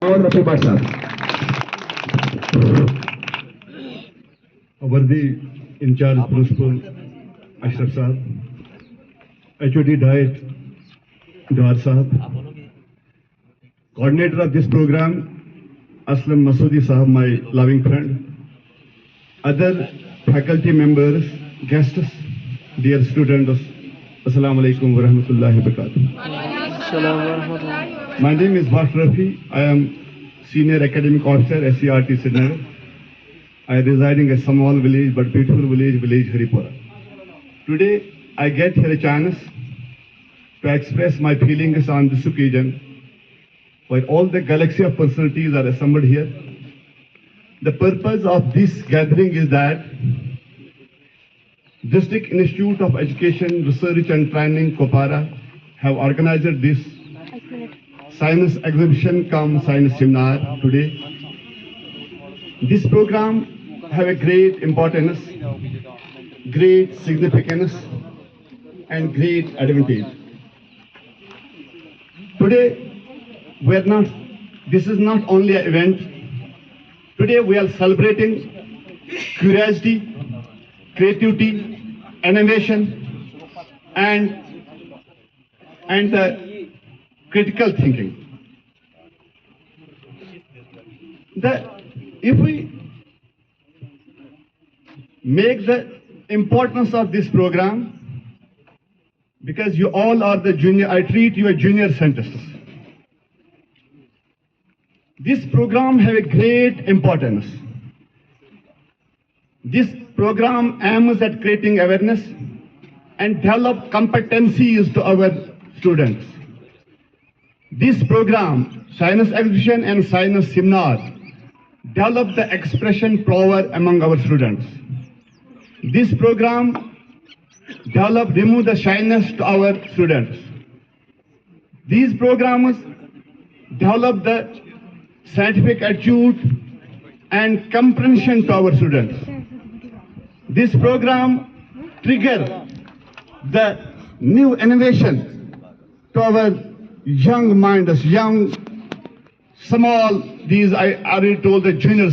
और रफी भट्ट साहब. Worthy in-charge principal Ashraf Saab, HOD Diet Dawar Saab, coordinator of this program Aslam Masoodi Saab, my loving friend, other faculty members, guests, dear students, Assalamu alaikum wa rahmatullahi wa barakatuh. My name is Bhatt Rafi. I am Senior Academic Officer, SCRT Srinagar. I reside in a small village but beautiful village Haripura. Today I get here a chance to express my feelings on this occasion where all the galaxy of personalities are assembled here. The purpose of this gathering is that District Institute of Education, Research and Training, Kopara, have organized this science exhibition cum science seminar today. This program have a great importance, great significance, and great advantage. Today, this is not only an event. Today we are celebrating curiosity, creativity, innovation, and critical thinking. If we make the importance of this program, because you all are the junior, I treat you as junior scientists. This program have a great importance. This program aims at creating awareness and develop competencies to our students. This program, Science Exhibition and Science Seminar, develop the expression power among our students. This program remove the shyness to our students. These programs develop the scientific attitude and comprehension to our students. This program trigger the new innovation to our young minds, young, small, these I already told the junior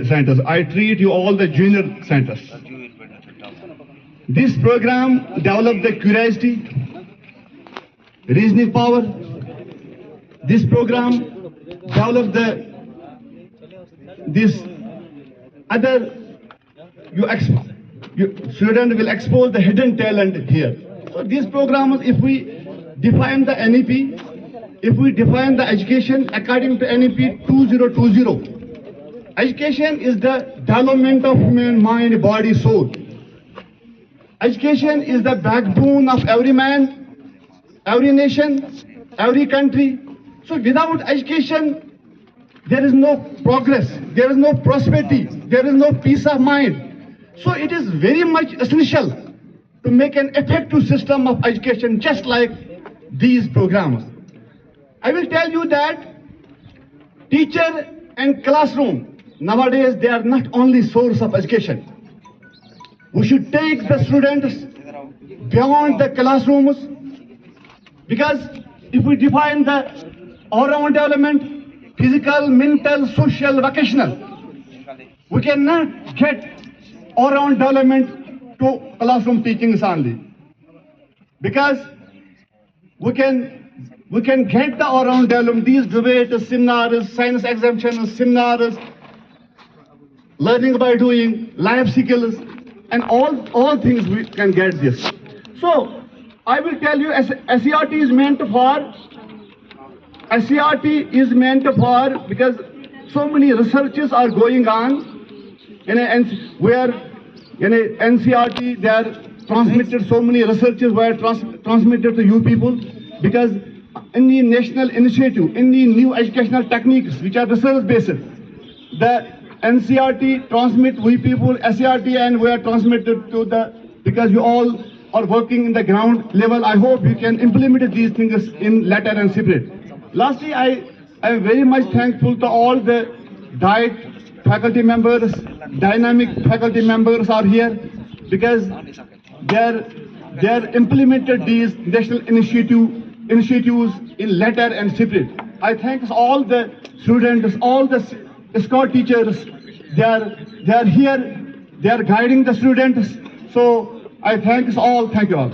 scientists. I treat you all the junior scientists. This program develop the curiosity, reasoning power. This program develop student will expose the hidden talent here. So these programs, if we define the NEP, if we define the education according to NEP 2020, education is the development of human mind, body, soul. Education is the backbone of every man, every nation, every country. So without education, there is no progress, there is no prosperity, there is no peace of mind. So it is very much essential to make an effective system of education just like these programs. I will tell you that teacher and classroom, nowadays they are not only source of education. We should take the students beyond the classrooms, because if we define the all-round development, physical, mental, social, vocational, we cannot get all-round development to classroom teachings only. Because we can get the all-round development, these debates, seminars, science exhibitions, seminars, learning by doing, life skills, and all things we can get this. So I will tell you, SCRT is meant for, because so many researches are going on, where NCRT they are transmitted, so many researches were transmitted to you people, because in the national initiative, in the new educational techniques which are research based, the NCRT transmit we people, SCRT, and we are transmitted to because you all are working in the ground level. I hope you can implement these things in letter and spirit. Lastly, I am very much thankful to all the DIET faculty members, dynamic faculty members are here, because they are implemented these national initiatives in letter and spirit. I thank all the students, all the school teachers. They are here. They are guiding the students. So I thank all. Thank you all.